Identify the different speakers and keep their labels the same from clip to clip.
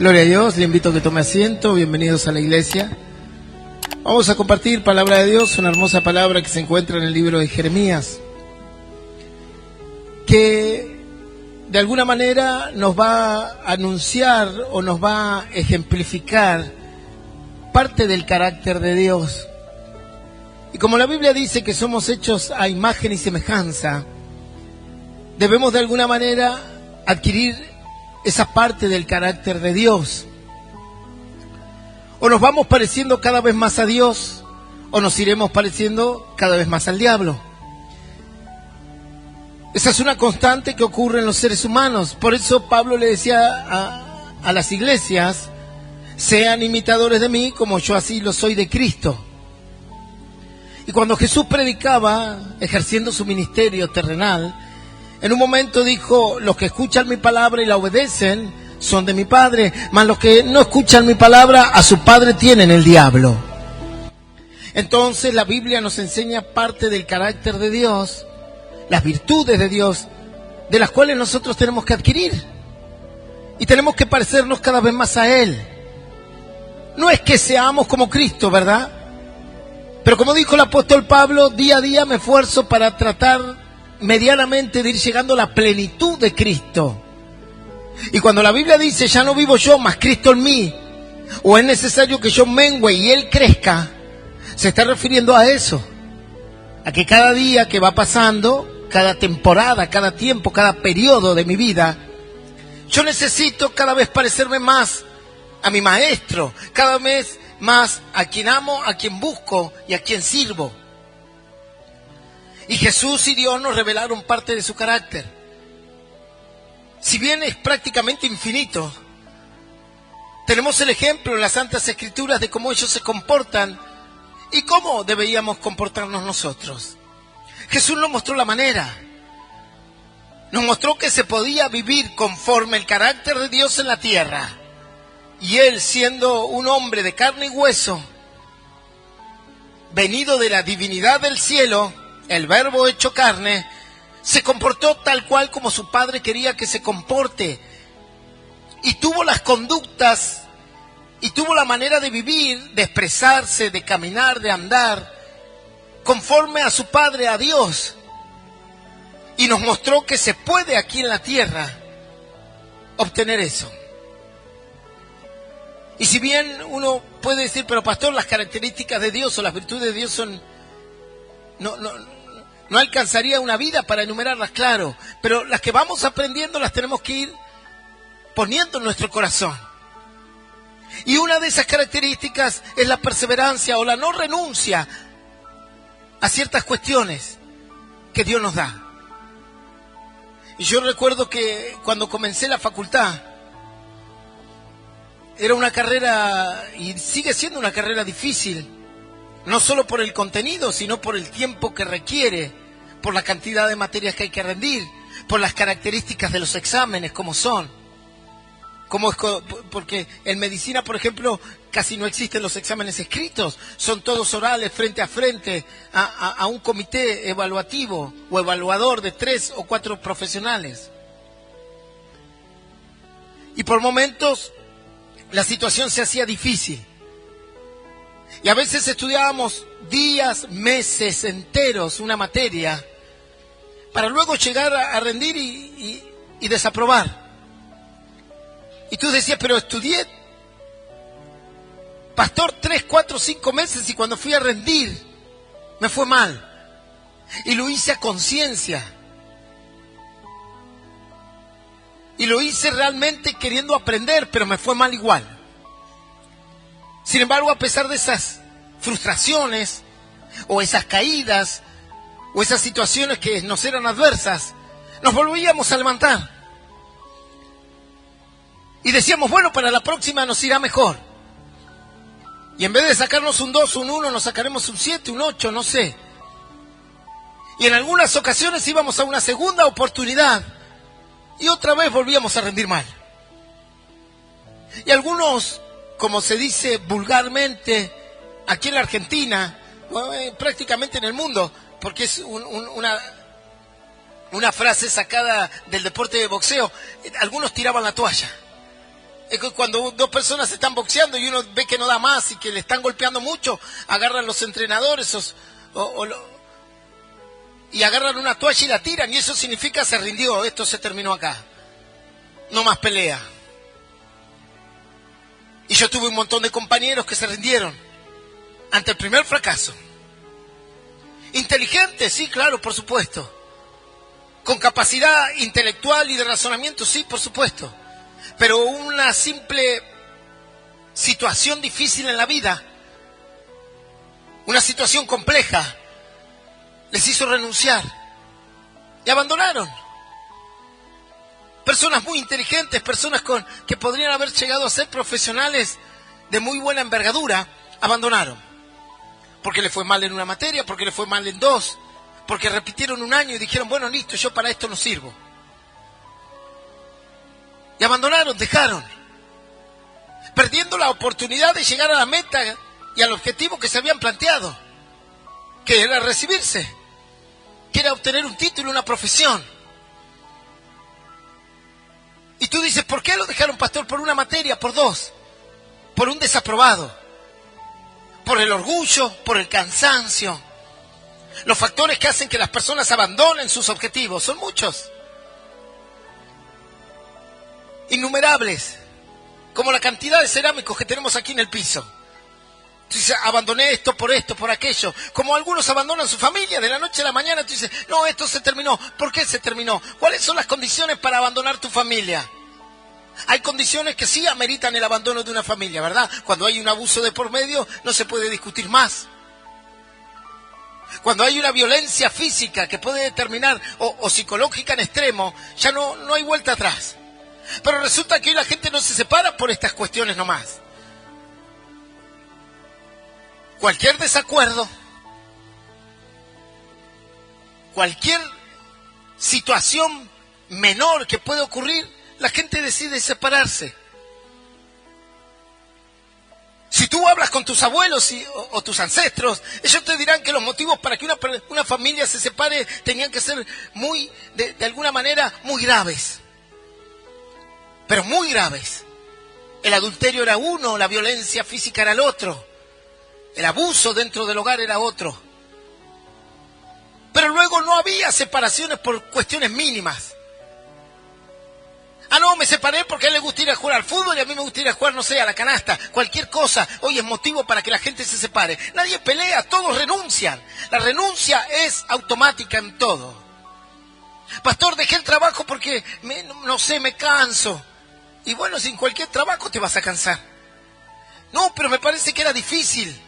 Speaker 1: Gloria a Dios, le invito a que tome asiento, bienvenidos a la iglesia. Vamos a compartir palabra de Dios, una hermosa palabra que se encuentra en el libro de Jeremías, que de alguna manera nos va a anunciar o nos va a ejemplificar parte del carácter de Dios. Y como la Biblia dice que somos hechos a imagen y semejanza, debemos de alguna manera adquirir esa parte del carácter de Dios. O nos vamos pareciendo cada vez más a Dios, o nos iremos pareciendo cada vez más al diablo. Esa es una constante que ocurre en los seres humanos. Por eso Pablo le decía a las iglesias: sean imitadores de mí como yo así lo soy de Cristo. Y cuando Jesús predicaba, ejerciendo su ministerio terrenal, en un momento dijo: los que escuchan mi palabra y la obedecen son de mi Padre, mas los que no escuchan mi palabra, a su padre tienen el diablo. Entonces la Biblia nos enseña parte del carácter de Dios, las virtudes de Dios, de las cuales nosotros tenemos que adquirir. Y tenemos que parecernos cada vez más a Él. No es que seamos como Cristo, ¿verdad? Pero como dijo el apóstol Pablo, día a día me esfuerzo para tratar medianamente de ir llegando a la plenitud de Cristo. Y cuando la Biblia dice: ya no vivo yo, mas Cristo en mí, o es necesario que yo mengüe y Él crezca, se está refiriendo a eso, a que cada día que va pasando, cada temporada, cada tiempo, cada periodo de mi vida, yo necesito cada vez parecerme más a mi Maestro, cada vez más a quien amo, a quien busco y a quien sirvo. Y Jesús y Dios nos revelaron parte de su carácter. Si bien es prácticamente infinito, tenemos el ejemplo en las Santas Escrituras de cómo ellos se comportan y cómo deberíamos comportarnos nosotros. Jesús nos mostró la manera. Nos mostró que se podía vivir conforme el carácter de Dios en la tierra. Y Él, siendo un hombre de carne y hueso, venido de la divinidad del cielo, el Verbo hecho carne, se comportó tal cual como su Padre quería que se comporte. Y tuvo las conductas, y tuvo la manera de vivir, de expresarse, de caminar, de andar, conforme a su Padre, a Dios. Y nos mostró que se puede aquí en la tierra obtener eso. Y si bien uno puede decir: pero pastor, las características de Dios o las virtudes de Dios son... No alcanzaría una vida para enumerarlas, claro, pero las que vamos aprendiendo las tenemos que ir poniendo en nuestro corazón. Y una de esas características es la perseverancia o la no renuncia a ciertas cuestiones que Dios nos da. Y yo recuerdo que cuando comencé la facultad, era una carrera, y sigue siendo una carrera difícil, no solo por el contenido, sino por el tiempo que requiere, por la cantidad de materias que hay que rendir, por las características de los exámenes, como son. Porque en medicina, por ejemplo, casi no existen los exámenes escritos, son todos orales, frente a frente, a un comité evaluativo o evaluador de 3 o 4 profesionales. Y por momentos la situación se hacía difícil. Y a veces estudiábamos días, meses enteros una materia para luego llegar a rendir y desaprobar. Y tú decías: pero estudié, pastor, 3, 4, 5 meses y cuando fui a rendir me fue mal. Y lo hice a conciencia. Y lo hice realmente queriendo aprender, pero me fue mal igual. Sin embargo, a pesar de esas frustraciones, o esas caídas, o esas situaciones que nos eran adversas, nos volvíamos a levantar. Y decíamos: bueno, para la próxima nos irá mejor. Y en vez de sacarnos un 2, un 1, nos sacaremos un 7, un 8, no sé. Y en algunas ocasiones íbamos a una segunda oportunidad, y otra vez volvíamos a rendir mal. Y algunos, como se dice vulgarmente aquí en la Argentina, prácticamente en el mundo, porque es una frase sacada del deporte de boxeo, algunos tiraban la toalla. Es que cuando dos personas están boxeando y uno ve que no da más y que le están golpeando mucho, agarran los entrenadores y agarran una toalla y la tiran, y eso significa se rindió, esto se terminó acá. No más pelea. Y yo tuve un montón de compañeros que se rindieron ante el primer fracaso. Inteligentes, sí, claro, por supuesto. Con capacidad intelectual y de razonamiento, sí, por supuesto. Pero una simple situación difícil en la vida, una situación compleja, les hizo renunciar y abandonaron. Personas muy inteligentes, personas que podrían haber llegado a ser profesionales de muy buena envergadura, abandonaron. Porque le fue mal en una materia, porque le fue mal en dos, porque repitieron un año y dijeron, bueno, listo, yo para esto no sirvo. Y abandonaron, dejaron. Perdiendo la oportunidad de llegar a la meta y al objetivo que se habían planteado, que era recibirse, que era obtener un título, una profesión. Y tú dices, ¿por qué lo dejaron, pastor? Por una materia, por dos, por un desaprobado, por el orgullo, por el cansancio. Los factores que hacen que las personas abandonen sus objetivos son muchos, innumerables, como la cantidad de cerámicos que tenemos aquí en el piso. Tú dices, abandoné esto, por aquello. Como algunos abandonan su familia de la noche a la mañana, tú dices, no, esto se terminó. ¿Por qué se terminó? ¿Cuáles son las condiciones para abandonar tu familia? Hay condiciones que sí ameritan el abandono de una familia, ¿verdad? Cuando hay un abuso de por medio, no se puede discutir más. Cuando hay una violencia física que puede determinar, o psicológica en extremo, ya no hay vuelta atrás. Pero resulta que hoy la gente no se separa por estas cuestiones nomás. Cualquier desacuerdo, cualquier situación menor que pueda ocurrir, la gente decide separarse. Si tú hablas con tus abuelos o tus ancestros, ellos te dirán que los motivos para que una familia se separe tenían que ser de alguna manera, muy graves. Pero muy graves. El adulterio era uno, la violencia física era el otro. El abuso dentro del hogar era otro. Pero luego no había separaciones por cuestiones mínimas. Ah, no, me separé porque a él le gusta ir a jugar al fútbol y a mí me gusta ir a jugar, no sé, a la canasta. Cualquier cosa hoy es motivo para que la gente se separe. Nadie pelea, todos renuncian. La renuncia es automática en todo. Pastor, dejé el trabajo porque, no sé, me canso. Y bueno, sin cualquier trabajo te vas a cansar. No, pero me parece que era difícil.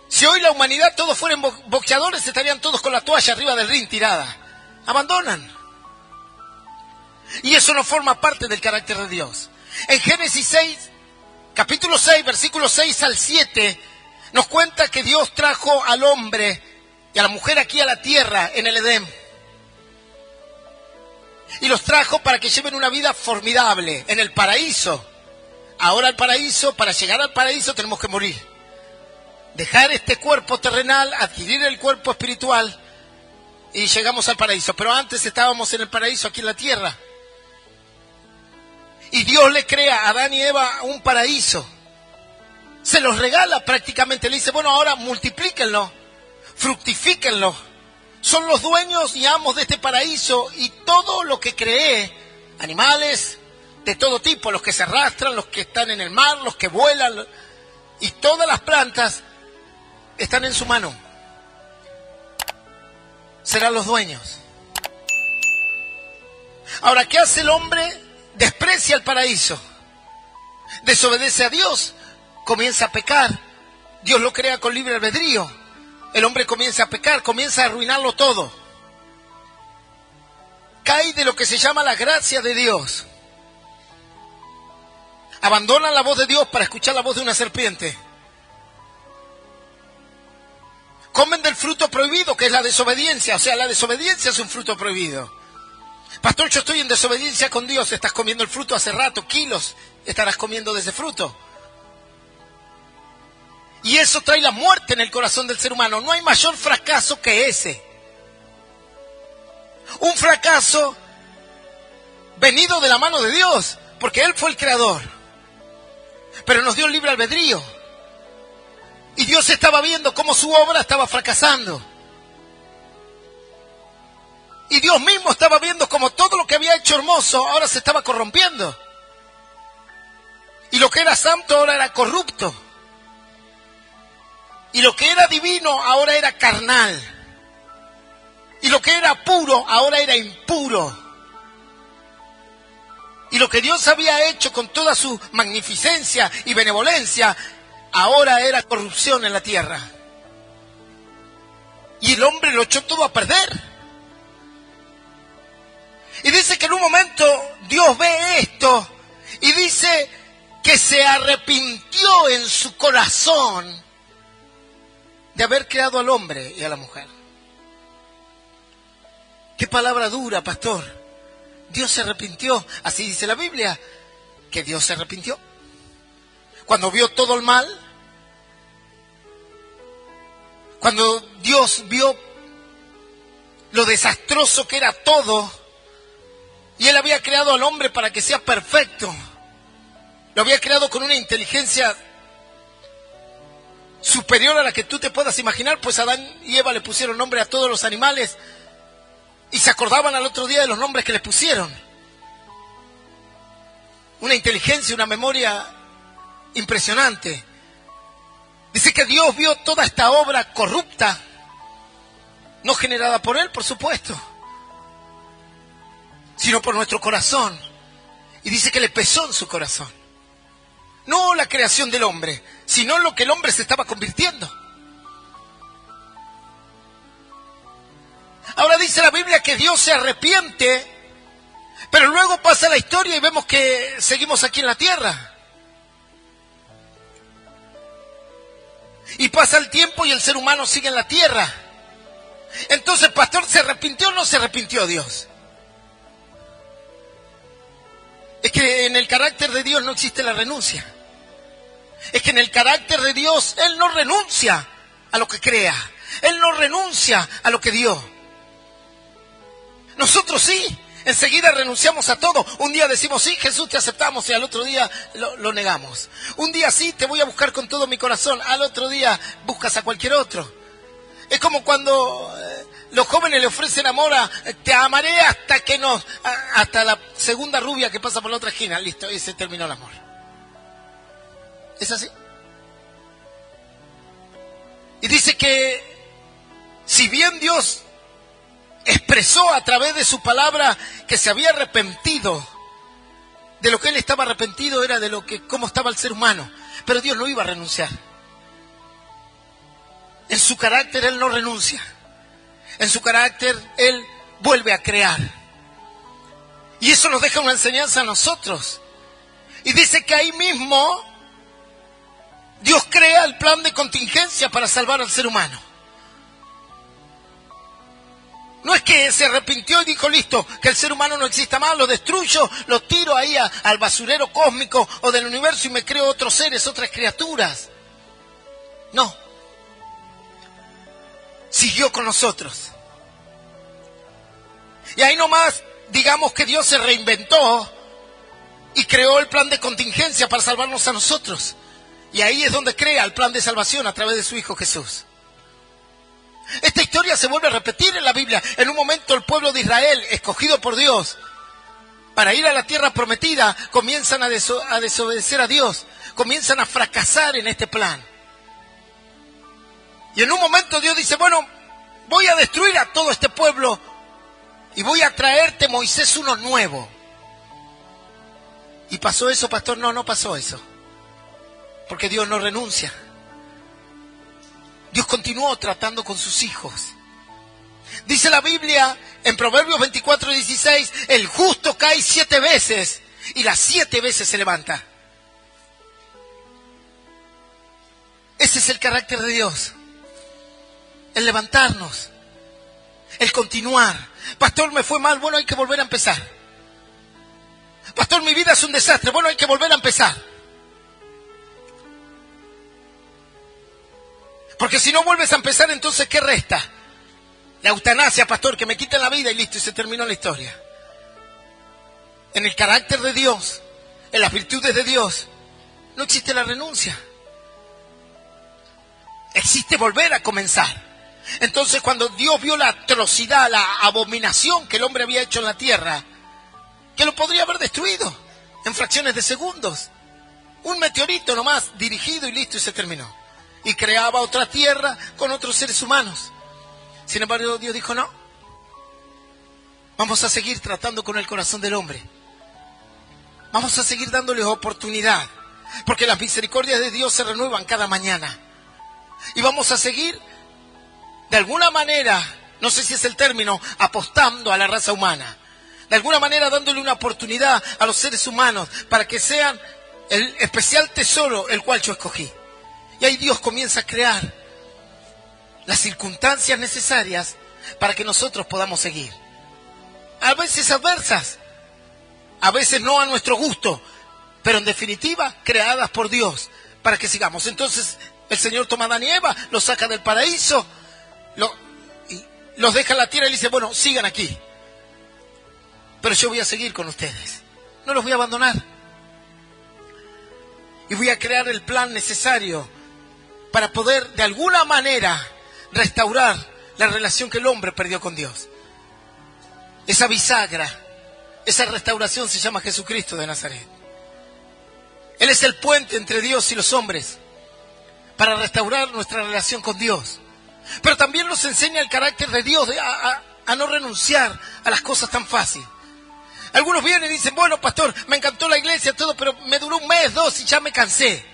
Speaker 1: Si hoy la humanidad todos fueran boxeadores, estarían todos con la toalla arriba del ring tirada. Abandonan. Y eso no forma parte del carácter de Dios. En Génesis 6, capítulo 6, versículos 6 al 7, nos cuenta que Dios trajo al hombre y a la mujer aquí a la tierra en el Edén. Y los trajo para que lleven una vida formidable en el paraíso. Ahora el paraíso, para llegar al paraíso tenemos que morir. Dejar este cuerpo terrenal, adquirir el cuerpo espiritual y llegamos al paraíso. Pero antes estábamos en el paraíso aquí en la tierra. Y Dios le crea a Adán y Eva un paraíso. Se los regala prácticamente. Le dice, bueno, ahora multiplíquenlo, fructifíquenlo. Son los dueños y amos de este paraíso y todo lo que creé, animales de todo tipo, los que se arrastran, los que están en el mar, los que vuelan, y todas las plantas están en su mano. Serán los dueños. Ahora, ¿qué hace el hombre? Desprecia el paraíso, desobedece a Dios, comienza a pecar. Dios lo crea con libre albedrío. El hombre comienza a pecar, comienza a arruinarlo todo. Cae de lo que se llama la gracia de Dios. Abandona la voz de Dios para escuchar la voz de una serpiente. Comen del fruto prohibido, que es la desobediencia. O sea, la desobediencia es un fruto prohibido. Pastor, yo estoy en desobediencia con Dios. Estás comiendo el fruto hace rato, kilos estarás comiendo de ese fruto. Y eso trae la muerte en el corazón del ser humano. No hay mayor fracaso que ese. Un fracaso venido de la mano de Dios, porque Él fue el creador. Pero nos dio el libre albedrío. Y Dios estaba viendo cómo su obra estaba fracasando. Y Dios mismo estaba viendo cómo todo lo que había hecho hermoso ahora se estaba corrompiendo. Y lo que era santo ahora era corrupto. Y lo que era divino ahora era carnal. Y lo que era puro ahora era impuro. Y lo que Dios había hecho con toda su magnificencia y benevolencia, ahora era corrupción en la tierra. Y el hombre lo echó todo a perder. Y dice que en un momento Dios ve esto y dice que se arrepintió en su corazón de haber creado al hombre y a la mujer. Qué palabra dura, pastor. Dios se arrepintió. Así dice la Biblia, que Dios se arrepintió. Cuando vio todo el mal, cuando Dios vio lo desastroso que era todo, y Él había creado al hombre para que sea perfecto, lo había creado con una inteligencia superior a la que tú te puedas imaginar, pues Adán y Eva le pusieron nombre a todos los animales y se acordaban al otro día de los nombres que les pusieron. Una inteligencia, una memoria impresionante. Dice que Dios vio toda esta obra corrupta, no generada por Él, por supuesto, sino por nuestro corazón. Y dice que le pesó en su corazón. No la creación del hombre, sino lo que el hombre se estaba convirtiendo. Ahora dice la Biblia que Dios se arrepiente, pero luego pasa la historia y vemos que seguimos aquí en la tierra. Y pasa el tiempo y el ser humano sigue en la tierra. Entonces, pastor, ¿se arrepintió o no se arrepintió Dios? Es que en el carácter de Dios no existe la renuncia. Es que en el carácter de Dios, Él no renuncia a lo que crea. Él no renuncia a lo que dio. Nosotros sí, enseguida renunciamos a todo. Un día decimos, sí, Jesús, te aceptamos, y al otro día lo negamos. Un día sí, te voy a buscar con todo mi corazón, al otro día buscas a cualquier otro. Es como cuando los jóvenes le ofrecen amor a, te amaré hasta que no, hasta la segunda rubia que pasa por la otra esquina. Listo, y se terminó el amor. ¿Es así? Y dice que si bien Dios expresó a través de su palabra que se había arrepentido, de lo que Él estaba arrepentido era de lo que, cómo estaba el ser humano, pero Dios no iba a renunciar. En su carácter Él no renuncia. En su carácter Él vuelve a crear. Y eso nos deja una enseñanza a nosotros. Y dice que ahí mismo Dios crea el plan de contingencia para salvar al ser humano. No es que se arrepintió y dijo, listo, que el ser humano no exista más, lo destruyo, lo tiro ahí al basurero cósmico o del universo y me creo otros seres, otras criaturas. No. Siguió con nosotros. Y ahí nomás, digamos que Dios se reinventó y creó el plan de contingencia para salvarnos a nosotros. Y ahí es donde crea el plan de salvación a través de su Hijo Jesús. Esta historia se vuelve a repetir en la Biblia. En un momento el pueblo de Israel, escogido por Dios para ir a la tierra prometida, comienzan a desobedecer a Dios, comienzan a fracasar en este plan. Y en un momento Dios dice, bueno, voy a destruir a todo este pueblo y voy a traerte, Moisés, uno nuevo. ¿Y pasó eso, pastor? No, no pasó eso. Porque Dios no renuncia. Dios continuó tratando con sus hijos. Dice la Biblia en Proverbios 24:16, el justo cae 7 veces y las 7 veces se levanta. Ese es el carácter de Dios. El levantarnos, el continuar. Pastor, me fue mal, bueno, hay que volver a empezar. Pastor, mi vida es un desastre, bueno, hay que volver a empezar. Porque si no vuelves a empezar, entonces, ¿qué resta? La eutanasia, pastor, que me quiten la vida y listo, y se terminó la historia. en el carácter de Dios, en las virtudes de Dios, no existe la renuncia. Existe volver a comenzar. Entonces, cuando Dios vio la atrocidad, la abominación que el hombre había hecho en la tierra, que lo podría haber destruido en fracciones de segundos. Un meteorito nomás, dirigido y listo, y se terminó. Y creaba otra tierra con otros seres humanos. Sin embargo, Dios dijo, no. Vamos a seguir tratando con el corazón del hombre. Vamos a seguir dándoles oportunidad. Porque las misericordias de Dios se renuevan cada mañana. Y vamos a seguir, de alguna manera, no sé si es el término, apostando a la raza humana. De alguna manera dándole una oportunidad a los seres humanos para que sean el especial tesoro el cual yo escogí. Y ahí Dios comienza a crear las circunstancias necesarias para que nosotros podamos seguir. A veces adversas, a veces no a nuestro gusto, pero en definitiva creadas por Dios para que sigamos. Entonces el Señor toma a Adán y Eva, los saca del paraíso, los deja en la tierra y le dice, bueno, sigan aquí. Pero yo voy a seguir con ustedes. No los voy a abandonar. Y voy a crear el plan necesario para poder, de alguna manera, restaurar la relación que el hombre perdió con Dios. Esa bisagra, esa restauración se llama Jesucristo de Nazaret. Él es el puente entre Dios y los hombres para restaurar nuestra relación con Dios. Pero también nos enseña el carácter de Dios a no renunciar a las cosas tan fáciles. Algunos vienen y dicen, bueno, pastor, me encantó la iglesia, todo, pero me duró un mes, 2 y ya me cansé.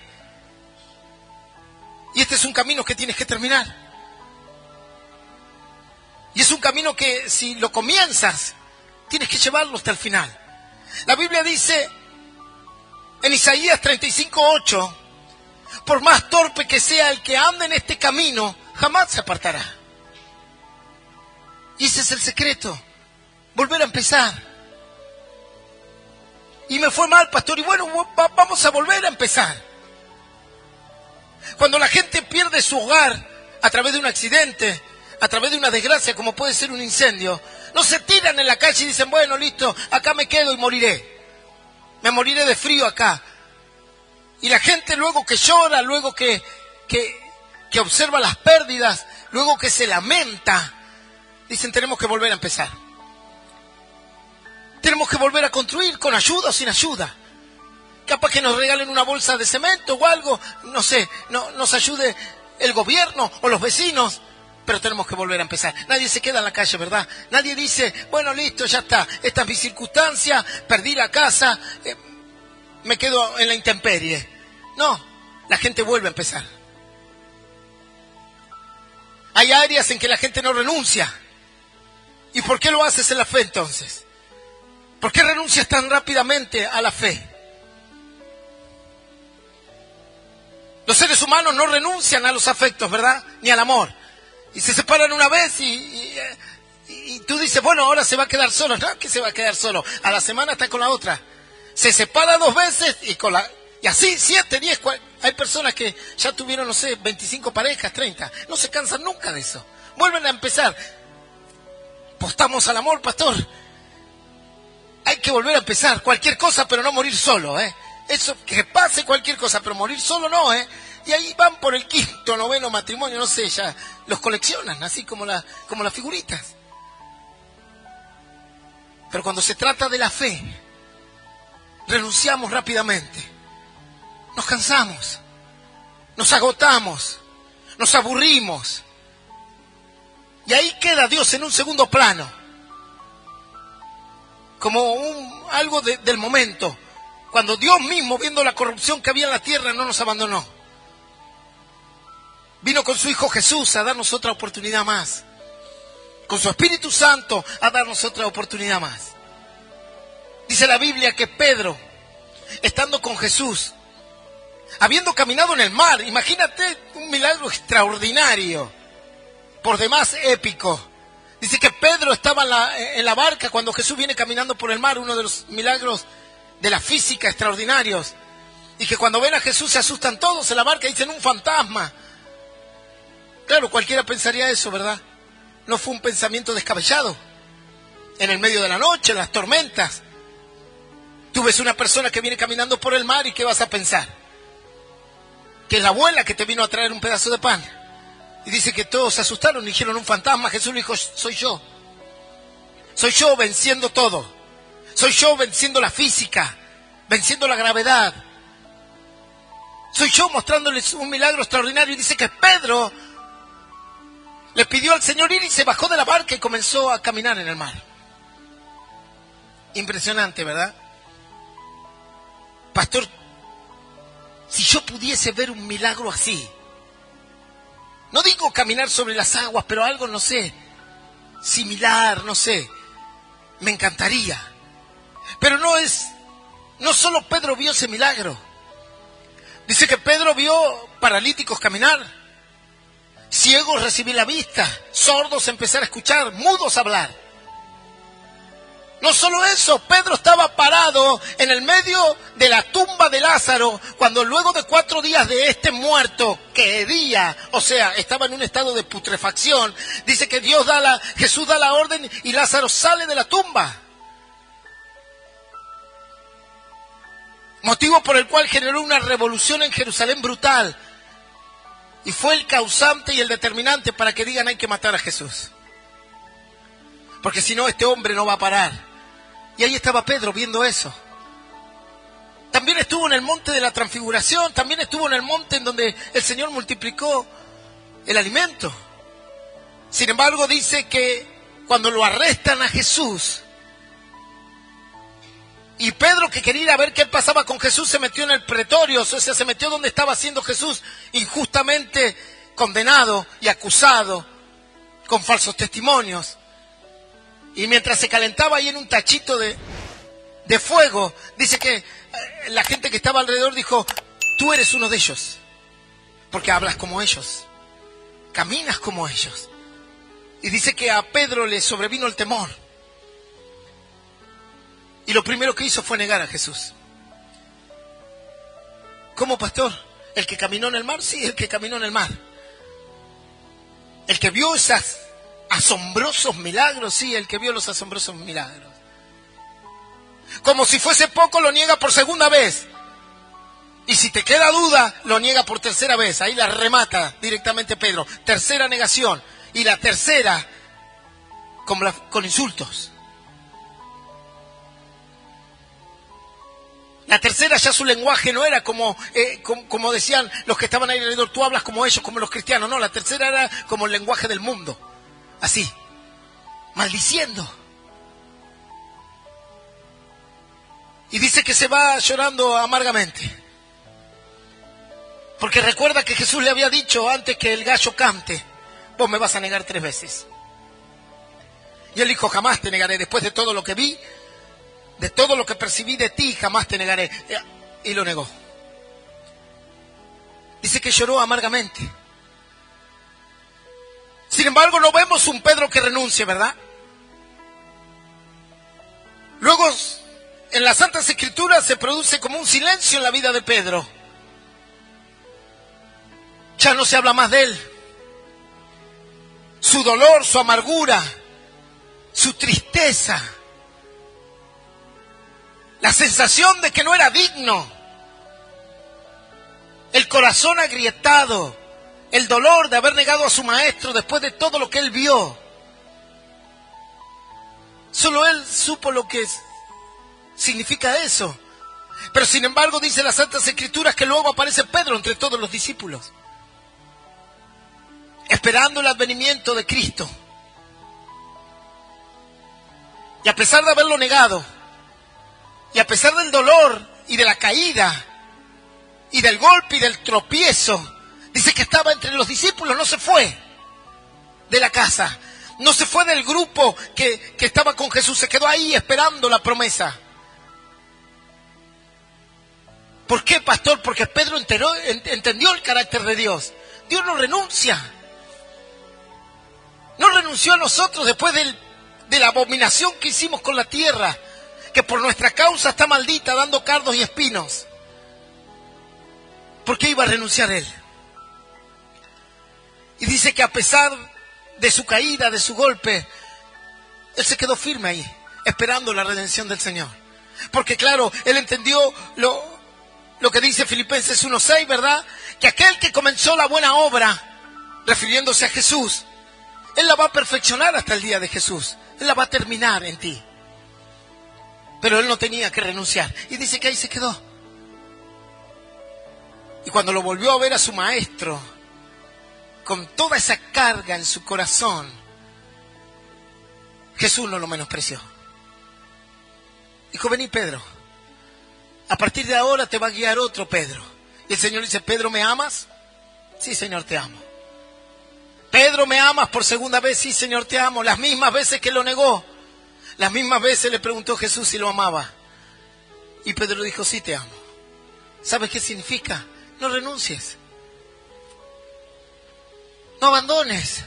Speaker 1: Y este es un camino que tienes que terminar. Y es un camino que si lo comienzas, tienes que llevarlo hasta el final. La Biblia dice en Isaías 35:8, por más torpe que sea el que ande en este camino, jamás se apartará. Y ese es el secreto, volver a empezar. Y me fue mal, pastor, y bueno, vamos a volver a empezar. Cuando la gente pierde su hogar a través de un accidente, a través de una desgracia como puede ser un incendio, no se tiran en la calle y dicen, bueno, listo, acá me quedo y moriré. Me moriré de frío acá. Y la gente luego que llora, luego que observa las pérdidas, luego que se lamenta, dicen, tenemos que volver a empezar. Tenemos que volver a construir con ayuda o sin ayuda. Capaz que nos regalen una bolsa de cemento o algo, no sé, nos ayude el gobierno o los vecinos, pero tenemos que volver a empezar. Nadie se queda en la calle, ¿verdad? Nadie dice, bueno, listo, ya está, esta es mi circunstancia, perdí la casa, me quedo en la intemperie. No, la gente vuelve a empezar. Hay áreas en que la gente no renuncia. ¿Y por qué lo haces en la fe entonces? ¿Por qué renuncias tan rápidamente a la fe? Los seres humanos no renuncian a los afectos, ¿verdad? Ni al amor. Y se separan una vez y tú dices, bueno, ahora se va a quedar solo. No, que se va a quedar solo. A la semana está con la otra. Se separa 2 veces y así 7, 10. Hay personas que ya tuvieron, no sé, 25 parejas, 30. No se cansan nunca de eso. Vuelven a empezar. Apostamos al amor, pastor. Hay que volver a empezar, cualquier cosa, pero no morir solo, ¿eh? Eso, que pase cualquier cosa, pero morir solo no, ¿eh? Y ahí van por el 5º, 9º matrimonio, no sé, ya los coleccionan, así como las figuritas. Pero cuando se trata de la fe, renunciamos rápidamente. Nos cansamos, nos agotamos, nos aburrimos. Y ahí queda Dios en un segundo plano. Como algo del momento, cuando Dios mismo, viendo la corrupción que había en la tierra, no nos abandonó. Vino con su Hijo Jesús a darnos otra oportunidad más. Con su Espíritu Santo a darnos otra oportunidad más. Dice la Biblia que Pedro, estando con Jesús, habiendo caminado en el mar, imagínate un milagro extraordinario, por demás épico. Dice que Pedro estaba en la barca cuando Jesús viene caminando por el mar, uno de los milagros de la física extraordinarios. Y que cuando ven a Jesús se asustan todos en la barca y dicen, un fantasma. Claro, cualquiera pensaría eso, ¿verdad? No fue un pensamiento descabellado. En el medio de la noche, las tormentas. Tú ves una persona que viene caminando por el mar y ¿qué vas a pensar? Que es la abuela que te vino a traer un pedazo de pan. Y dice que todos se asustaron y dijeron un fantasma. Jesús le dijo, soy yo. Soy yo venciendo todo. Soy yo venciendo la física, venciendo la gravedad. Soy yo mostrándoles un milagro extraordinario. Y dice que Pedro le pidió al Señor ir y se bajó de la barca y comenzó a caminar en el mar. Impresionante, ¿verdad? Pastor, si yo pudiese ver un milagro así, no digo caminar sobre las aguas, pero algo, no sé, similar, no sé, me encantaría. Pero no solo Pedro vio ese milagro. Dice que Pedro vio paralíticos caminar, ciegos recibir la vista, sordos empezar a escuchar, mudos hablar. No solo eso, Pedro estaba parado en el medio de la tumba de Lázaro, cuando luego de 4 días de este muerto, que hería, o sea, estaba en un estado de putrefacción, dice que Jesús da la orden y Lázaro sale de la tumba. Motivo por el cual generó una revolución en Jerusalén brutal. Y fue el causante y el determinante para que digan hay que matar a Jesús. Porque si no, este hombre no va a parar. Y ahí estaba Pedro viendo eso. También estuvo en el monte de la transfiguración, también estuvo en el monte en donde el Señor multiplicó el alimento. Sin embargo, dice que cuando lo arrestan a Jesús, y Pedro, que quería ir a ver qué pasaba con Jesús, se metió en el pretorio, o sea, se metió donde estaba siendo Jesús injustamente condenado y acusado con falsos testimonios. Y mientras se calentaba ahí en un tachito de fuego, dice que la gente que estaba alrededor dijo, tú eres uno de ellos, porque hablas como ellos, caminas como ellos. Y dice que a Pedro le sobrevino el temor. Y lo primero que hizo fue negar a Jesús. ¿Cómo, pastor? ¿El que caminó en el mar? Sí, el que caminó en el mar. El que vio esos asombrosos milagros, sí, el que vio los asombrosos milagros. Como si fuese poco, lo niega por segunda vez. Y si te queda duda, lo niega por tercera vez. Ahí la remata directamente Pedro. Tercera negación. Y la tercera, con insultos. La tercera ya su lenguaje no era como decían los que estaban ahí alrededor, tú hablas como ellos, como los cristianos. No, la tercera era como el lenguaje del mundo. Así, maldiciendo. Y dice que se va llorando amargamente. Porque recuerda que Jesús le había dicho antes que el gallo cante, vos me vas a negar 3 veces. Y él dijo, jamás te negaré, después de todo lo que vi, de todo lo que percibí de ti, jamás te negaré. Y lo negó. Dice que lloró amargamente. Sin embargo, no vemos un Pedro que renuncie, ¿verdad? Luego, en las Santas Escrituras se produce como un silencio en la vida de Pedro. Ya no se habla más de él. Su dolor, su amargura, su tristeza, la sensación de que no era digno, el corazón agrietado, el dolor de haber negado a su maestro después de todo lo que él vio. Solo él supo lo que significa eso. Pero sin embargo dice las Santas Escrituras que luego aparece Pedro entre todos los discípulos, esperando el advenimiento de Cristo. Y a pesar de haberlo negado, y a pesar del dolor y de la caída, y del golpe y del tropiezo, dice que estaba entre los discípulos, no se fue de la casa, no se fue del grupo que estaba con Jesús, se quedó ahí esperando la promesa. ¿Por qué, pastor? Porque Pedro entendió el carácter de Dios. Dios no renuncia. No renunció a nosotros después de la abominación que hicimos con la tierra, que por nuestra causa está maldita, dando cardos y espinos. ¿Por qué iba a renunciar él? Y dice que a pesar de su caída, de su golpe, él se quedó firme ahí, esperando la redención del Señor. Porque claro, él entendió lo que dice Filipenses 1:6, ¿verdad? Que aquel que comenzó la buena obra, refiriéndose a Jesús, él la va a perfeccionar hasta el día de Jesús. Él la va a terminar en ti. Pero él no tenía que renunciar. Y dice que ahí se quedó. Y cuando lo volvió a ver a su maestro, con toda esa carga en su corazón, Jesús no lo menospreció. Dijo, vení Pedro, a partir de ahora te va a guiar otro Pedro. Y el Señor dice, Pedro, ¿me amas? Sí, Señor, te amo. Pedro, ¿me amas por segunda vez? Sí, Señor, te amo. Las mismas veces que lo negó, las mismas veces le preguntó Jesús si lo amaba. Y Pedro dijo, sí, te amo. ¿Sabes qué significa? No renuncies. No abandones.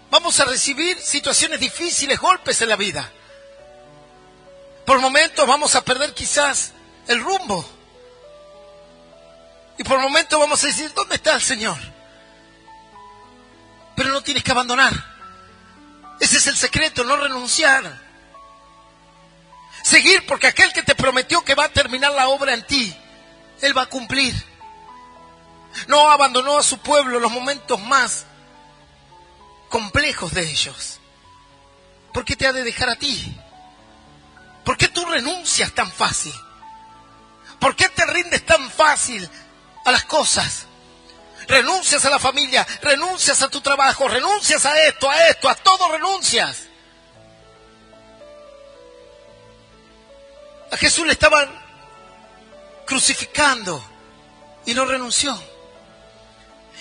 Speaker 1: Vamos a recibir situaciones difíciles, golpes en la vida. Por momentos vamos a perder quizás el rumbo. Y por momentos vamos a decir, ¿dónde está el Señor? Pero no tienes que abandonar. Ese es el secreto, no renunciar. Seguir, porque aquel que te prometió que va a terminar la obra en ti, Él va a cumplir. No abandonó a su pueblo en los momentos más complejos de ellos. ¿Por qué te ha de dejar a ti? ¿Por qué tú renuncias tan fácil? ¿Por qué te rindes tan fácil a las cosas? Renuncias a la familia, renuncias a tu trabajo, renuncias a esto, a todo renuncias. A Jesús le estaban crucificando y no renunció.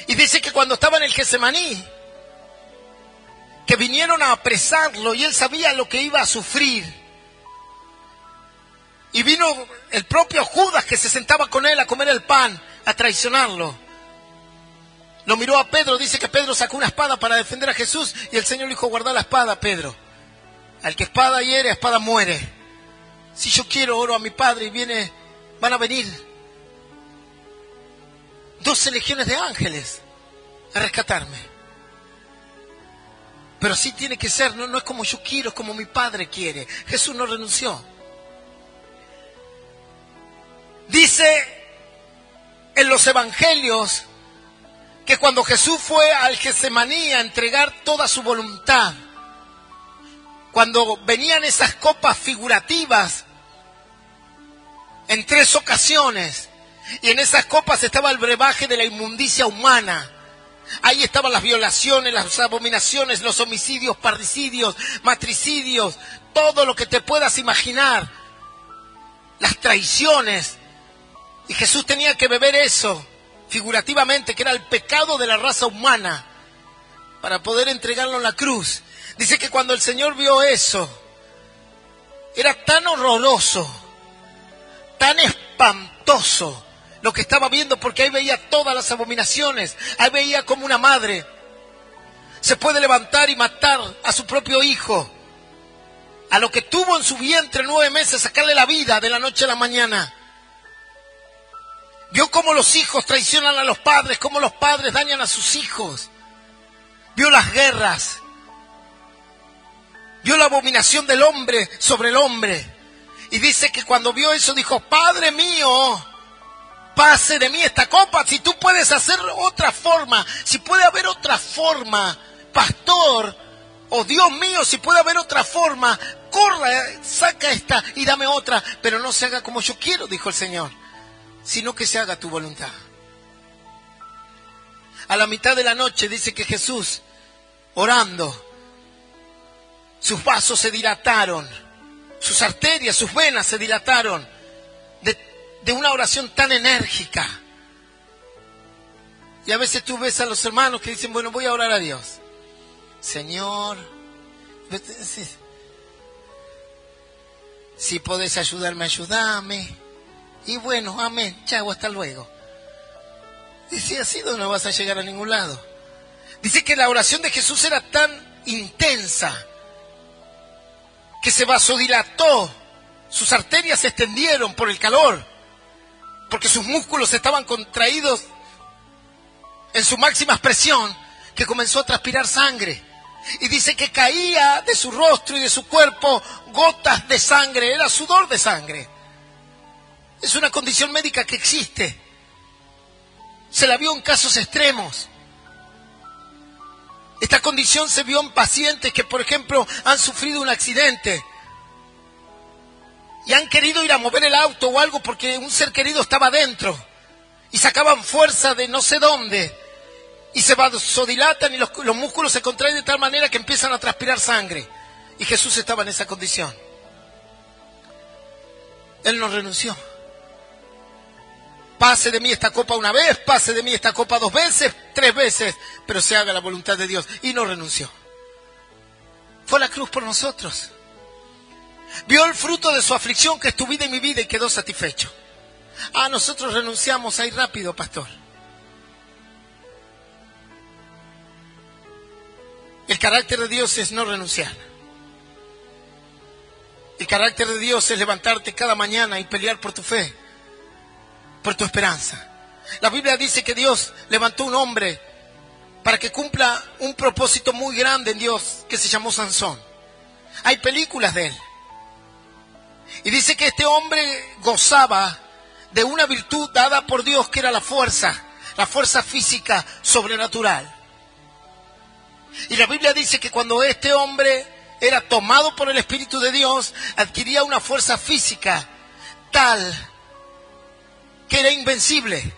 Speaker 1: Y dice que cuando estaba en el Getsemaní, que vinieron a apresarlo y él sabía lo que iba a sufrir. Y vino el propio Judas que se sentaba con él a comer el pan, a traicionarlo. Lo miró a Pedro, dice que Pedro sacó una espada para defender a Jesús y el Señor le dijo, guarda la espada, Pedro. Al que espada hiere, a espada muere. Si yo quiero, oro a mi Padre y van a venir 12 legiones de ángeles a rescatarme. Pero sí tiene que ser, no es como yo quiero, es como mi Padre quiere. Jesús no renunció. Dice en los evangelios que cuando Jesús fue al Getsemaní a entregar toda su voluntad, cuando venían esas copas figurativas en 3 ocasiones, y en esas copas estaba el brebaje de la inmundicia humana, ahí estaban las violaciones, las abominaciones, los homicidios, parricidios, matricidios, todo lo que te puedas imaginar, las traiciones. Y Jesús tenía que beber eso, figurativamente, que era el pecado de la raza humana, para poder entregarlo en la cruz. Dice que cuando el Señor vio eso, era tan horroroso, tan espantoso lo que estaba viendo, porque ahí veía todas las abominaciones. Ahí veía como una madre se puede levantar y matar a su propio hijo, a lo que tuvo en su vientre 9 meses, sacarle la vida de la noche a la mañana. Vio cómo los hijos traicionan a los padres, cómo los padres dañan a sus hijos. Vio las guerras. Vio la abominación del hombre sobre el hombre. Y dice que cuando vio eso dijo, Padre mío, pase de mí esta copa. Si tú puedes hacer otra forma, si puede haber otra forma, pastor, o Dios mío, si puede haber otra forma, corra, saca esta y dame otra. Pero no se haga como yo quiero, dijo el Señor, sino que se haga tu voluntad. A la mitad de la noche dice que Jesús, orando, sus vasos se dilataron, sus arterias, sus venas se dilataron de una oración tan enérgica. Y a veces tú ves a los hermanos que dicen, bueno, voy a orar a Dios. Señor, si podés ayudarme, ayúdame. Y bueno, amén, chao, hasta luego. Y si así no vas a llegar a ningún lado. Dice que la oración de Jesús era tan intensa que se vasodilató, sus arterias se extendieron por el calor, porque sus músculos estaban contraídos en su máxima expresión, que comenzó a transpirar sangre. Y dice que caía de su rostro y de su cuerpo gotas de sangre, era sudor de sangre. Es una condición médica que existe. Se la vio en casos extremos. Esta condición se vio en pacientes que, por ejemplo, han sufrido un accidente y han querido ir a mover el auto o algo porque un ser querido estaba dentro y sacaban fuerza de no sé dónde y se vasodilatan y los músculos se contraen de tal manera que empiezan a transpirar sangre. Y Jesús estaba en esa condición. Él no renunció. Pase de mí esta copa una vez, pase de mí esta copa 2 veces, 3 veces, pero se haga la voluntad de Dios. Y no renunció. Fue a la cruz por nosotros. Vio el fruto de su aflicción, que es tu vida y mi vida, y quedó satisfecho. Ah, nosotros renunciamos ahí rápido, pastor. El carácter de Dios es no renunciar. El carácter de Dios es levantarte cada mañana y pelear por tu fe, por tu esperanza. La Biblia dice que Dios levantó un hombre para que cumpla un propósito muy grande en Dios, que se llamó Sansón. Hay películas de él. Y dice que este hombre gozaba de una virtud dada por Dios, que era la fuerza física sobrenatural. Y la Biblia dice que cuando este hombre era tomado por el Espíritu de Dios, adquiría una fuerza física tal que era invencible.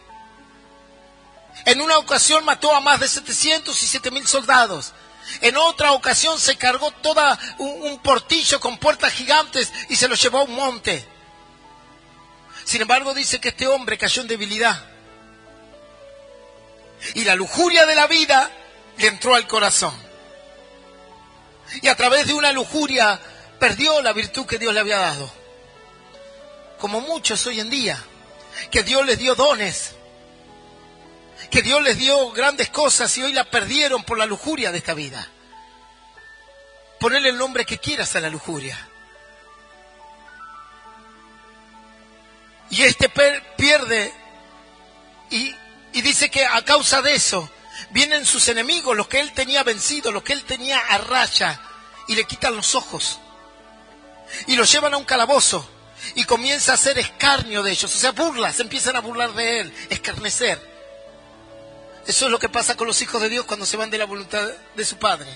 Speaker 1: En una ocasión mató a más de 700 y 7,000 soldados. En otra ocasión se cargó todo un portillo con puertas gigantes y se lo llevó a un monte. Sin embargo, dice que este hombre cayó en debilidad. Y la lujuria de la vida le entró al corazón. Y a través de una lujuria perdió la virtud que Dios le había dado. Como muchos hoy en día, que Dios les dio dones, que Dios les dio grandes cosas y hoy la perdieron por la lujuria de esta vida. Ponle el nombre que quieras a la lujuria. Y este pierde y dice que a causa de eso vienen sus enemigos, los que él tenía vencido, los que él tenía a raya, y le quitan los ojos y los llevan a un calabozo y comienza a hacer escarnio de ellos, o sea, burlas, empiezan a burlar de él, escarnecer. Eso es lo que pasa con los hijos de Dios cuando se van de la voluntad de su Padre.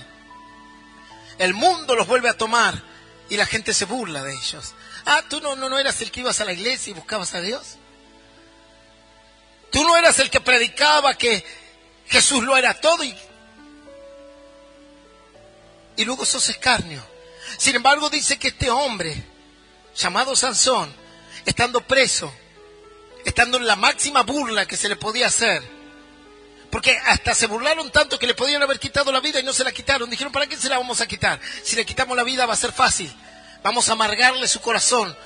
Speaker 1: El mundo los vuelve a tomar y la gente se burla de ellos. Ah, ¿tú no eras el que ibas a la iglesia y buscabas a Dios? ¿Tú no eras el que predicaba que Jesús lo era todo y luego sos escarnio? Sin embargo, dice que este hombre, llamado Sansón, estando preso, estando en la máxima burla que se le podía hacer, porque hasta se burlaron tanto que le podían haber quitado la vida y no se la quitaron. Dijeron, ¿para qué se la vamos a quitar? Si le quitamos la vida va a ser fácil. Vamos a amargarle su corazón.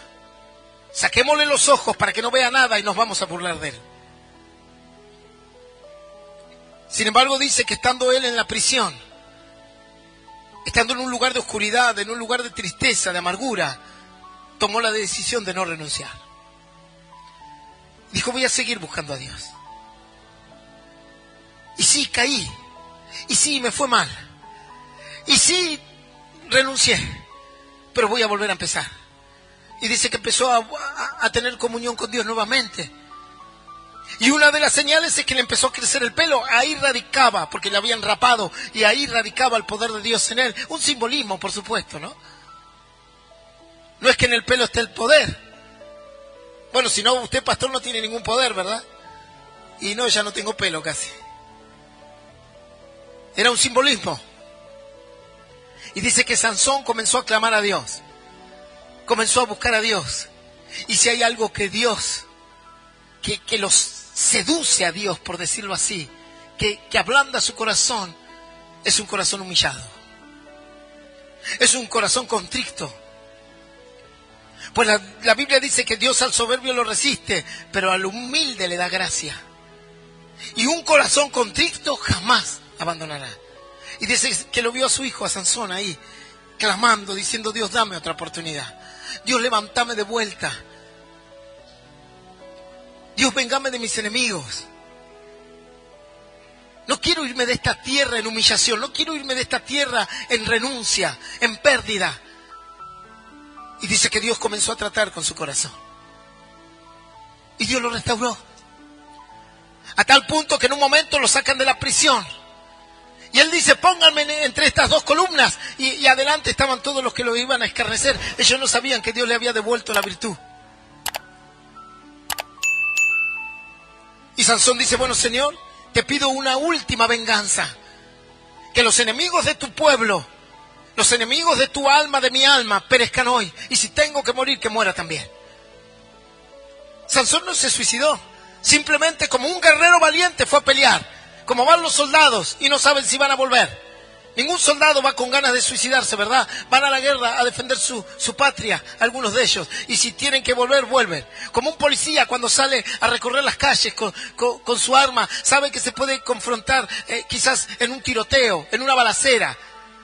Speaker 1: Saquémosle los ojos para que no vea nada y nos vamos a burlar de él. Sin embargo, dice que estando él en la prisión, estando en un lugar de oscuridad, en un lugar de tristeza, de amargura, tomó la decisión de no renunciar. Dijo, voy a seguir buscando a Dios. Y sí, caí. Y sí, me fue mal. Y sí, renuncié. Pero voy a volver a empezar. Y dice que empezó a tener comunión con Dios nuevamente. Y una de las señales es que le empezó a crecer el pelo. Ahí radicaba, porque le habían rapado, y ahí radicaba el poder de Dios en él. Un simbolismo, por supuesto, ¿no? No es que en el pelo esté el poder. Bueno, si no, usted, pastor, no tiene ningún poder, ¿verdad? Y no, ya no tengo pelo casi. Era un simbolismo. Y dice que Sansón comenzó a clamar a Dios. Comenzó a buscar a Dios. Y si hay algo que Dios, que los seduce a Dios, por decirlo así, que ablanda su corazón, es un corazón humillado. Es un corazón contrito. Pues la Biblia dice que Dios al soberbio lo resiste, pero al humilde le da gracia. Y un corazón contrito jamás abandonará. Y dice que lo vio a su hijo, a Sansón, ahí, clamando, diciendo, Dios, dame otra oportunidad. Dios, levántame de vuelta. Dios, vengame de mis enemigos. No quiero irme de esta tierra en humillación, no quiero irme de esta tierra en renuncia, en pérdida. Y dice que Dios comenzó a tratar con su corazón. Y Dios lo restauró. A tal punto que en un momento lo sacan de la prisión. Y él dice, pónganme entre estas dos columnas. Y adelante estaban todos los que lo iban a escarnecer. Ellos no sabían que Dios le había devuelto la virtud. Y Sansón dice, bueno, Señor, te pido una última venganza. Que los enemigos de tu pueblo, los enemigos de tu alma, de mi alma, perezcan hoy. Y si tengo que morir, que muera también. Sansón no se suicidó. Simplemente como un guerrero valiente fue a pelear. Como van los soldados y no saben si van a volver. Ningún soldado va con ganas de suicidarse, ¿verdad? Van a la guerra a defender su patria, algunos de ellos. Y si tienen que volver, vuelven. Como un policía cuando sale a recorrer las calles con su arma, sabe que se puede confrontar quizás en un tiroteo, en una balacera,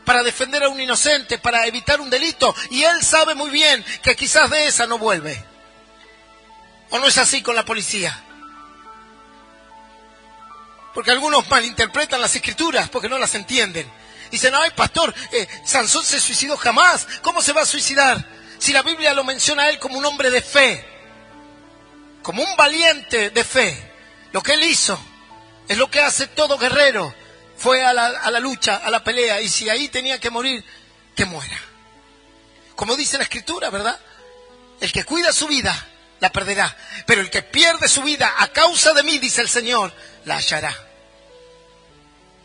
Speaker 1: para defender a un inocente, para evitar un delito. Y él sabe muy bien que quizás de esa no vuelve. ¿O no es así con la policía? Porque algunos malinterpretan las escrituras porque no las entienden. Dicen, ay pastor, Sansón se suicidó jamás. ¿Cómo se va a suicidar? Si la Biblia lo menciona a él como un hombre de fe. Como un valiente de fe. Lo que él hizo es lo que hace todo guerrero. Fue a la lucha, a la pelea. Y si ahí tenía que morir, que muera. Como dice la escritura, ¿verdad? El que cuida su vida, la perderá. Pero el que pierde su vida a causa de mí, dice el Señor, la hallará.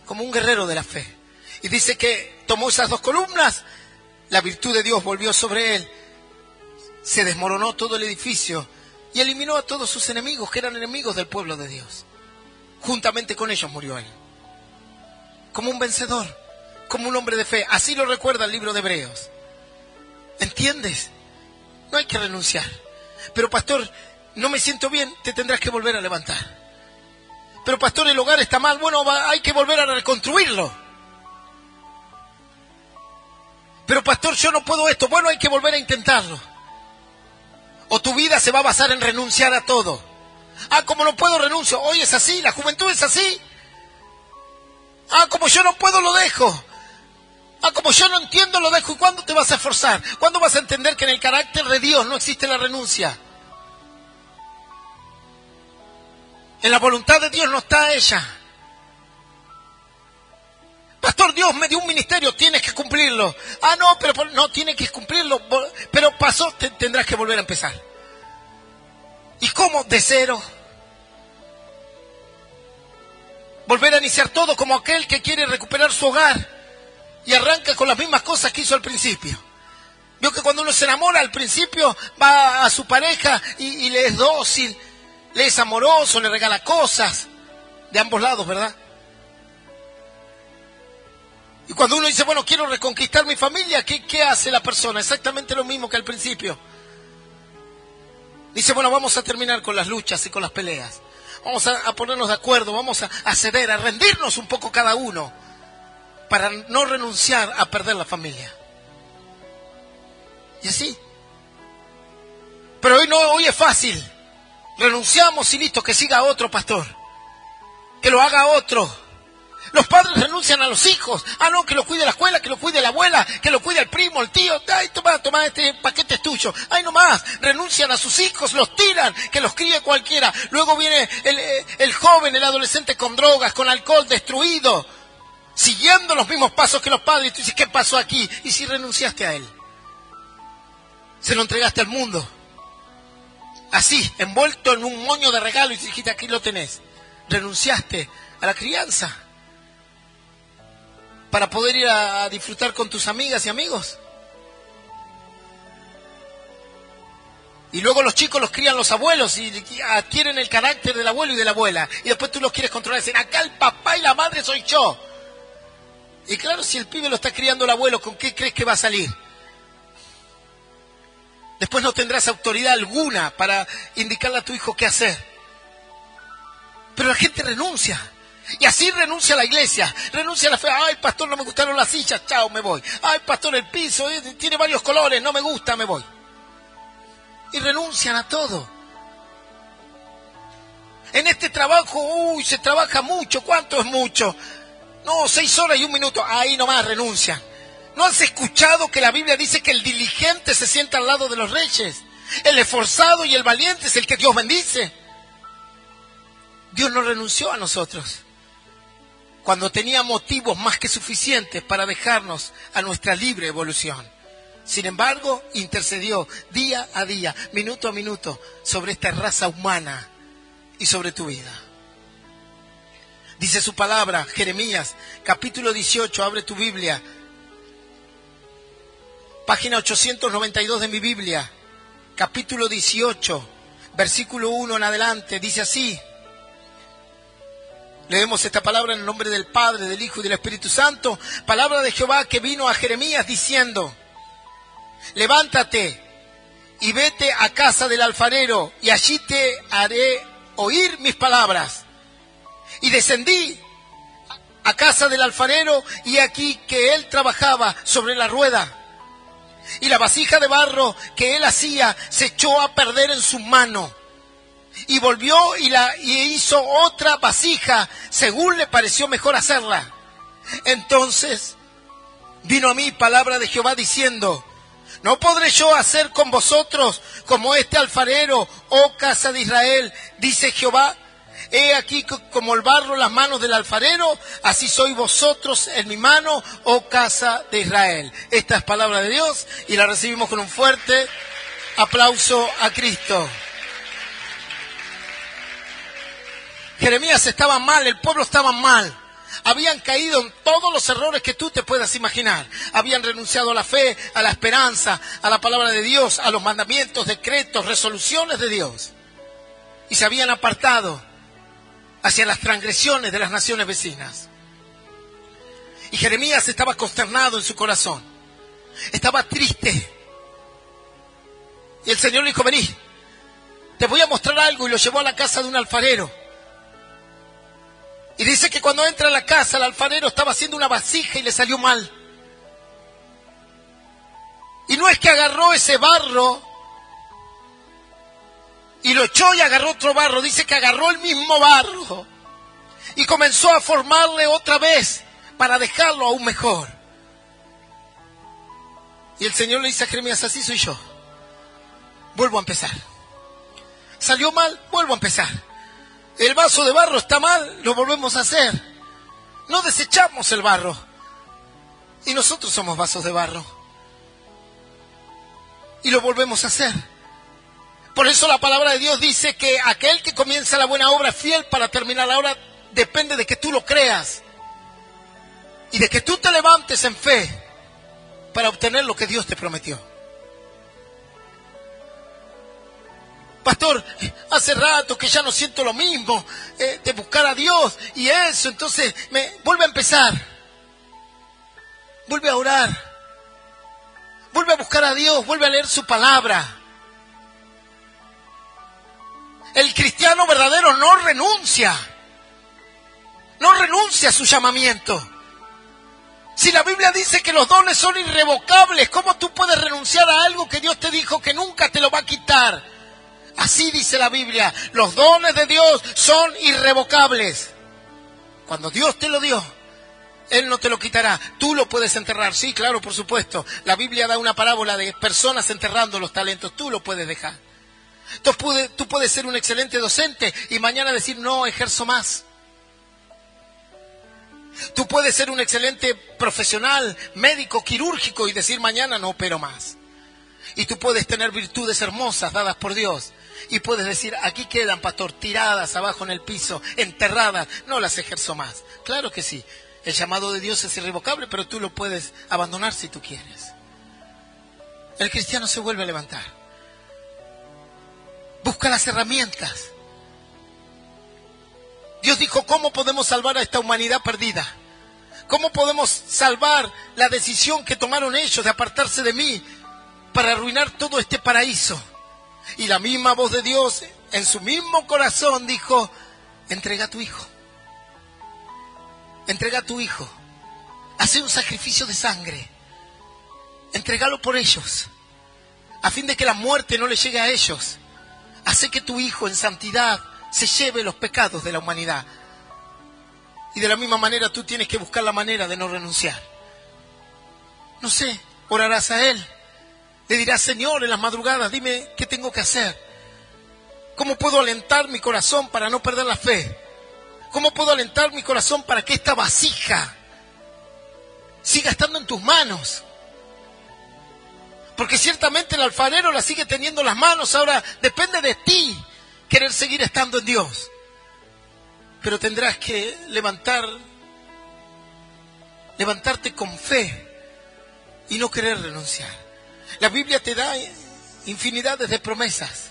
Speaker 1: Como un guerrero de la fe. Y dice que tomó esas dos columnas, la virtud de Dios volvió sobre él, se desmoronó todo el edificio y eliminó a todos sus enemigos, que eran enemigos del pueblo de Dios. Juntamente con ellos murió él. Como un vencedor, como un hombre de fe. Así lo recuerda el libro de Hebreos. ¿Entiendes? No hay que renunciar. Pero pastor, no me siento bien, te tendrás que volver a levantar. Pero pastor, el hogar está mal, bueno, hay que volver a reconstruirlo. Pero pastor, yo no puedo esto, bueno, hay que volver a intentarlo. O tu vida se va a basar en renunciar a todo. Ah, como no puedo, renuncio. Hoy es así, la juventud es así. Ah, como yo no puedo, lo dejo. Ah, como yo no entiendo, lo dejo. ¿Y cuándo te vas a esforzar? ¿Cuándo vas a entender que en el carácter de Dios no existe la renuncia? En la voluntad de Dios no está ella. Pastor, Dios me dio un ministerio, tienes que cumplirlo. Ah, no, pero no tienes que cumplirlo. Pero pasó, tendrás que volver a empezar. ¿Y cómo? De cero. Volver a iniciar todo como aquel que quiere recuperar su hogar. Y arranca con las mismas cosas que hizo al principio. Vio que cuando uno se enamora al principio va a su pareja y le es dócil, le es amoroso, le regala cosas. De ambos lados, ¿verdad? Y cuando uno dice, bueno, quiero reconquistar mi familia, ¿qué hace la persona? Exactamente lo mismo que al principio. Dice, bueno, vamos a terminar con las luchas y con las peleas. Vamos a ponernos de acuerdo, vamos a ceder, a rendirnos un poco cada uno, para no renunciar a perder la familia. Y así. Pero hoy es fácil. Renunciamos y listo, que siga otro pastor. Que lo haga otro. Los padres renuncian a los hijos. Ah, no, que lo cuide la escuela, que lo cuide la abuela, que lo cuide el primo, el tío. Ay, toma, este paquete es tuyo. Ay, no más. Renuncian a sus hijos, los tiran, que los críe cualquiera. Luego viene el joven, el adolescente con drogas, con alcohol, destruido, siguiendo los mismos pasos que los padres. Y tú dices, ¿qué pasó aquí? ¿Y si renunciaste a él? Se lo entregaste al mundo. Así, envuelto en un moño de regalo y dijiste, aquí lo tenés. Renunciaste a la crianza. Para poder ir a disfrutar con tus amigas y amigos. Y luego los chicos los crían los abuelos y adquieren el carácter del abuelo y de la abuela. Y después tú los quieres controlar. Dicen, acá el papá y la madre soy yo. Y claro, si el pibe lo está criando el abuelo, ¿con qué crees que va a salir? Después no tendrás autoridad alguna para indicarle a tu hijo qué hacer. Pero la gente renuncia. Y así renuncia a la iglesia, renuncia a la fe. Ay, pastor, no me gustaron las sillas, chao, me voy. Ay, pastor, el piso tiene varios colores, no me gusta, me voy. Y renuncian a todo. En este trabajo, se trabaja mucho. ¿Cuánto es mucho? No, 6 horas y 1 minuto. Ahí nomás renuncian. ¿No has escuchado que la Biblia dice que el diligente se sienta al lado de los reyes? El esforzado y el valiente es el que Dios bendice. Dios no renunció a nosotros cuando tenía motivos más que suficientes para dejarnos a nuestra libre evolución. Sin embargo, intercedió día a día, minuto a minuto, sobre esta raza humana y sobre tu vida. Dice su palabra, Jeremías, capítulo 18, abre tu Biblia. Página 892 de mi Biblia, capítulo 18, versículo 1 en adelante, dice así. Leemos esta palabra en el nombre del Padre, del Hijo y del Espíritu Santo. Palabra de Jehová que vino a Jeremías diciendo: levántate y vete a casa del alfarero, y allí te haré oír mis palabras. Y descendí a casa del alfarero, y aquí que él trabajaba sobre la rueda. Y la vasija de barro que él hacía se echó a perder en su mano. Y volvió y hizo otra vasija, según le pareció mejor hacerla. Entonces vino a mí palabra de Jehová diciendo: ¿no podré yo hacer con vosotros como este alfarero, oh casa de Israel? Dice Jehová: he aquí como el barro en las manos del alfarero, así sois vosotros en mi mano, oh casa de Israel. Esta es palabra de Dios y la recibimos con un fuerte aplauso a Cristo. Jeremías estaba mal, el pueblo estaba mal. Habían caído en todos los errores que tú te puedas imaginar. Habían renunciado a la fe, a la esperanza, a la palabra de Dios, a los mandamientos, decretos, resoluciones de Dios. Y se habían apartado hacia las transgresiones de las naciones vecinas. Y Jeremías estaba consternado en su corazón. Estaba triste. Y el Señor le dijo: vení, te voy a mostrar algo. Y lo llevó a la casa de un alfarero. Y dice que cuando entra a la casa, el alfarero estaba haciendo una vasija y le salió mal. Y no es que agarró ese barro y lo echó y agarró otro barro. Dice que agarró el mismo barro y comenzó a formarle otra vez para dejarlo aún mejor. Y el Señor le dice a Jeremías: así soy yo. Vuelvo a empezar. Salió mal, vuelvo a empezar. El vaso de barro está mal, lo volvemos a hacer. No desechamos el barro. Y nosotros somos vasos de barro. Y lo volvemos a hacer. Por eso la palabra de Dios dice que aquel que comienza la buena obra es fiel para terminar la obra. Depende de que tú lo creas. Y de que tú te levantes en fe para obtener lo que Dios te prometió. Pastor, hace rato que ya no siento lo mismo de buscar a Dios y eso, entonces vuelve a empezar. Vuelve a orar. Vuelve a buscar a Dios, vuelve a leer su palabra. El cristiano verdadero no renuncia. No renuncia a su llamamiento. Si la Biblia dice que los dones son irrevocables, ¿cómo tú puedes renunciar a algo que Dios te dijo que nunca te lo va a quitar? Así dice la Biblia, los dones de Dios son irrevocables. Cuando Dios te lo dio, Él no te lo quitará. Tú lo puedes enterrar, sí, claro, por supuesto. La Biblia da una parábola de personas enterrando los talentos. Tú lo puedes dejar. Tú puedes ser un excelente docente y mañana decir: no ejerzo más. Tú puedes ser un excelente profesional, médico, quirúrgico y decir: mañana no opero más. Y tú puedes tener virtudes hermosas dadas por Dios. Y puedes decir: aquí quedan, pastor, tiradas abajo en el piso, enterradas, no las ejerzo más. Claro que sí, el llamado de Dios es irrevocable, pero tú lo puedes abandonar si tú quieres. El cristiano se vuelve a levantar. Busca las herramientas. Dios dijo: ¿cómo podemos salvar a esta humanidad perdida? ¿Cómo podemos salvar la decisión que tomaron ellos de apartarse de mí para arruinar todo este paraíso? Y la misma voz de Dios en su mismo corazón dijo: entrega a tu hijo. Entrega a tu hijo. Hace un sacrificio de sangre. Entrégalo por ellos. A fin de que la muerte no le llegue a ellos. Hace que tu hijo en santidad se lleve los pecados de la humanidad. Y de la misma manera tú tienes que buscar la manera de no renunciar. No sé, orarás a Él. Le dirás: Señor, en las madrugadas, dime qué tengo que hacer. ¿Cómo puedo alentar mi corazón para no perder la fe? ¿Cómo puedo alentar mi corazón para que esta vasija siga estando en tus manos? Porque ciertamente el alfarero la sigue teniendo en las manos. Ahora depende de ti querer seguir estando en Dios. Pero tendrás que levantarte con fe y no querer renunciar. La Biblia te da infinidades de promesas.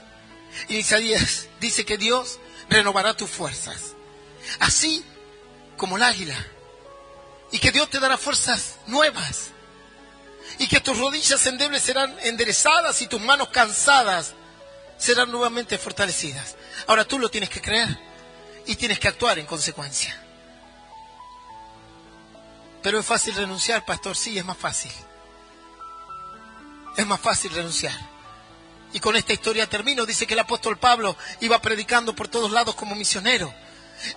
Speaker 1: Y Isaías dice que Dios renovará tus fuerzas, así como el águila. Y que Dios te dará fuerzas nuevas. Y que tus rodillas endebles serán enderezadas y tus manos cansadas serán nuevamente fortalecidas. Ahora tú lo tienes que creer y tienes que actuar en consecuencia. Pero es fácil renunciar, pastor. Sí, es más fácil. Es más fácil renunciar. Y con esta historia termino. Dice que el apóstol Pablo iba predicando por todos lados como misionero.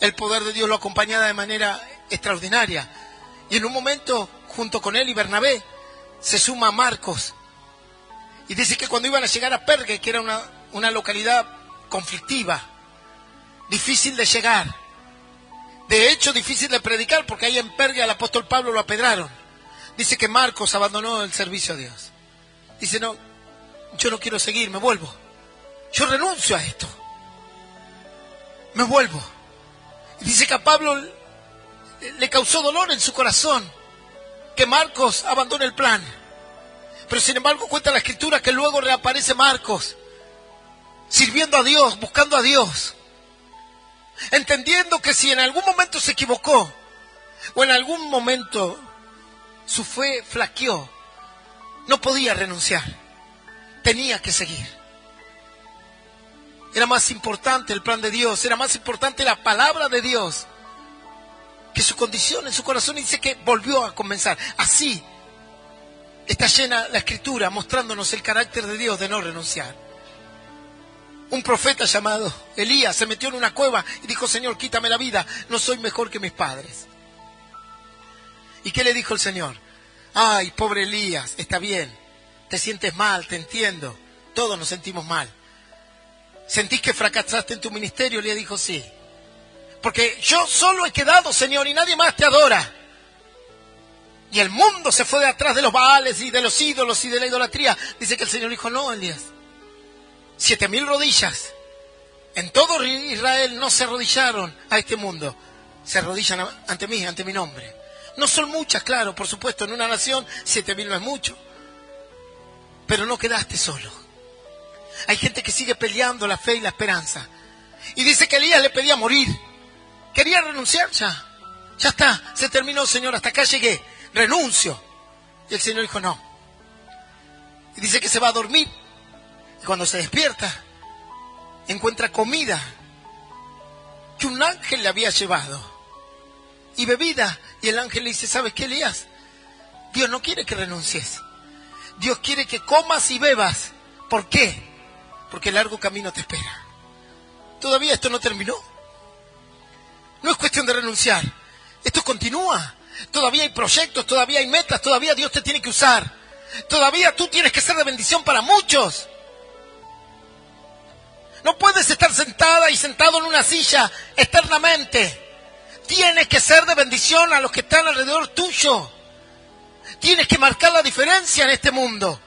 Speaker 1: El poder de Dios lo acompañaba de manera extraordinaria. Y en un momento, junto con él y Bernabé, se suma Marcos. Y dice que cuando iban a llegar a Pergue, que era una localidad conflictiva, difícil de llegar, de hecho difícil de predicar, porque ahí en Pergue al apóstol Pablo lo apedraron. Dice que Marcos abandonó el servicio a Dios. Dice: no, yo no quiero seguir, me vuelvo. Yo renuncio a esto. Me vuelvo. Y dice que a Pablo le causó dolor en su corazón que Marcos abandone el plan. Pero sin embargo cuenta la Escritura que luego reaparece Marcos, sirviendo a Dios, buscando a Dios, entendiendo que si en algún momento se equivocó o en algún momento su fe flaqueó, no podía renunciar, tenía que seguir. Era más importante el plan de Dios, era más importante la palabra de Dios que su condición en su corazón. Y dice que volvió a comenzar. Así está llena la Escritura, mostrándonos el carácter de Dios de no renunciar. Un profeta llamado Elías se metió en una cueva y dijo: Señor, quítame la vida, no soy mejor que mis padres. ¿Y qué le dijo el Señor? Ay, pobre Elías, está bien, te sientes mal, te entiendo, todos nos sentimos mal. ¿Sentís que fracasaste en tu ministerio? Elías dijo: sí. Porque yo solo he quedado, Señor, y nadie más te adora. Y el mundo se fue de atrás de los Baales y de los ídolos y de la idolatría. Dice que el Señor dijo: no, Elías. 7,000 rodillas en todo Israel no se arrodillaron a este mundo. Se arrodillan ante mí, ante mi nombre. No son muchas, claro, por supuesto. En una nación 7,000 no es mucho. Pero no quedaste solo. Hay gente que sigue peleando la fe y la esperanza. Y dice que Elías le pedía morir. Quería renunciar ya. Ya está, se terminó, Señor, hasta acá llegué. Renuncio. Y el Señor dijo: no. Y dice que se va a dormir. Y cuando se despierta, encuentra comida que un ángel le había llevado. Y bebida. Y el ángel le dice: ¿sabes qué, Elías? Dios no quiere que renuncies. Dios quiere que comas y bebas. ¿Por qué? Porque el largo camino te espera. Todavía esto no terminó. No es cuestión de renunciar. Esto continúa. Todavía hay proyectos, todavía hay metas, todavía Dios te tiene que usar. Todavía tú tienes que ser de bendición para muchos. No puedes estar sentada y sentado en una silla eternamente. Tienes que ser de bendición a los que están alrededor tuyo. Tienes que marcar la diferencia en este mundo.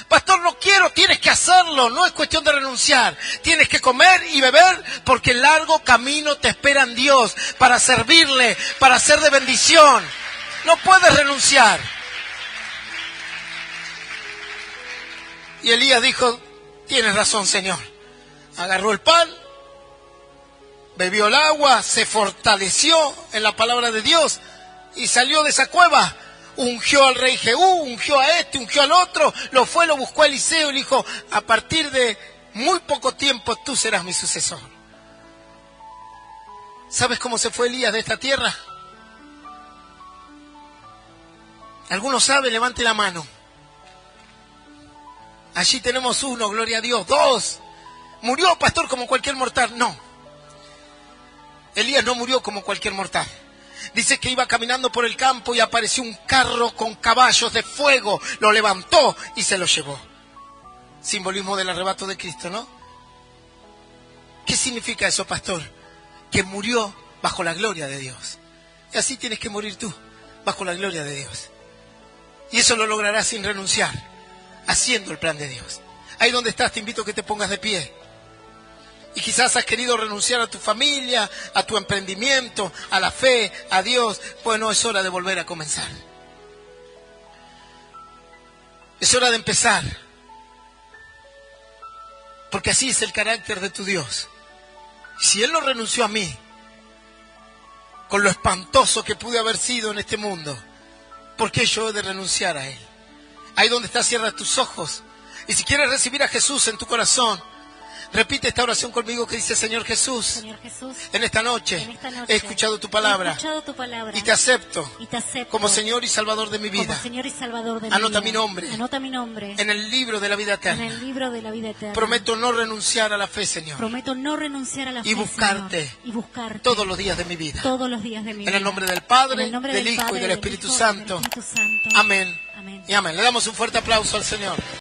Speaker 1: Pastor, no quiero, tienes que hacerlo, no es cuestión de renunciar. Tienes que comer y beber porque el largo camino te espera en Dios para servirle, para ser de bendición. No puedes renunciar. Y Elías dijo: tienes razón, Señor. Agarró el pan, bebió el agua, se fortaleció en la palabra de Dios y salió de esa cueva. Ungió al rey Jehú, ungió a este, ungió al otro, lo buscó a Eliseo y le dijo: a partir de muy poco tiempo tú serás mi sucesor. ¿Sabes cómo se fue Elías de esta tierra? ¿Alguno sabe? Levante la mano. Allí tenemos uno, gloria a Dios. 2. ¿Murió, pastor, como cualquier mortal? No. Elías no murió como cualquier mortal. Dice que iba caminando por el campo y apareció un carro con caballos de fuego. Lo levantó y se lo llevó. Simbolismo del arrebato de Cristo, ¿no? ¿Qué significa eso, pastor? Que murió bajo la gloria de Dios. Y así tienes que morir tú, bajo la gloria de Dios. Y eso lo lograrás sin renunciar, haciendo el plan de Dios. Ahí donde estás, te invito a que te pongas de pie. Y quizás has querido renunciar a tu familia, a tu emprendimiento, a la fe, a Dios. Bueno, es hora de volver a comenzar. Es hora de empezar. Porque así es el carácter de tu Dios. Si Él no renunció a mí, con lo espantoso que pude haber sido en este mundo, ¿por qué yo he de renunciar a Él? Ahí donde estás, cierra tus ojos. Y si quieres recibir a Jesús en tu corazón, repite esta oración conmigo que dice: Señor Jesús, en esta noche he escuchado tu palabra, y te acepto como Señor y Salvador de mi vida. Anota mi nombre en el libro de la vida eterna. Prometo no renunciar a la fe, Señor, y buscarte todos los días de mi vida. En el nombre del Padre, del Hijo y del Espíritu Santo. Amén y amén. Le damos un fuerte aplauso al Señor.